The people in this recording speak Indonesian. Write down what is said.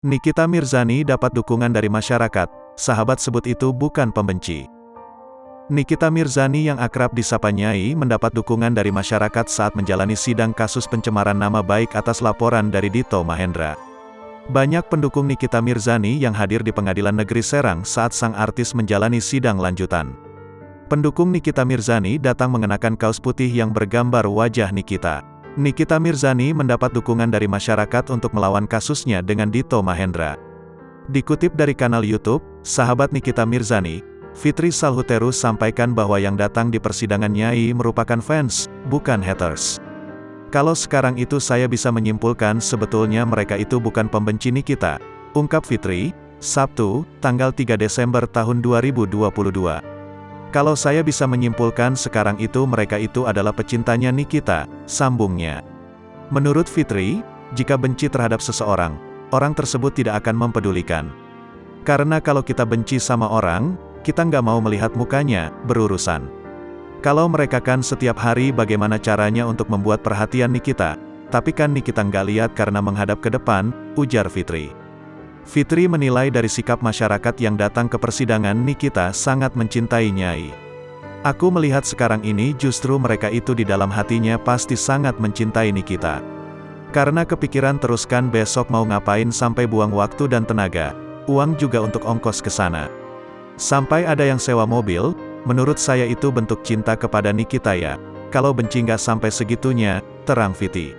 Nikita Mirzani dapat dukungan dari masyarakat, sahabat sebut itu bukan pembenci. Nikita Mirzani yang akrab disapa Nyai mendapat dukungan dari masyarakat saat menjalani sidang kasus pencemaran nama baik atas laporan dari Dito Mahendra. Banyak pendukung Nikita Mirzani yang hadir di Pengadilan Negeri Serang saat sang artis menjalani sidang lanjutan. Pendukung Nikita Mirzani datang mengenakan kaos putih yang bergambar wajah Nikita. Nikita Mirzani mendapat dukungan dari masyarakat untuk melawan kasusnya dengan Dito Mahendra. Dikutip dari kanal YouTube, sahabat Nikita Mirzani, Fitri Salhuterus sampaikan bahwa yang datang di persidangan Nyai merupakan fans, bukan haters. Kalau sekarang itu saya bisa menyimpulkan sebetulnya mereka itu bukan pembenci Nikita, ungkap Fitri, Sabtu, tanggal 3 Desember tahun 2022. Kalau saya bisa menyimpulkan sekarang itu mereka itu adalah pecintanya Nikita, sambungnya. Menurut Fitri, jika benci terhadap seseorang, orang tersebut tidak akan mempedulikan. Karena kalau kita benci sama orang, kita nggak mau melihat mukanya, berurusan. Kalau mereka kan setiap hari bagaimana caranya untuk membuat perhatian Nikita, tapi kan Nikita nggak lihat karena menghadap ke depan, ujar Fitri. Fitri menilai dari sikap masyarakat yang datang ke persidangan Nikita sangat mencintai Nyai. Aku melihat sekarang ini justru mereka itu di dalam hatinya pasti sangat mencintai Nikita. Karena kepikiran teruskan besok mau ngapain sampai buang waktu dan tenaga, uang juga untuk ongkos ke sana. Sampai ada yang sewa mobil, menurut saya itu bentuk cinta kepada Nikita ya. Kalau benci nggak sampai segitunya, terang Fitri.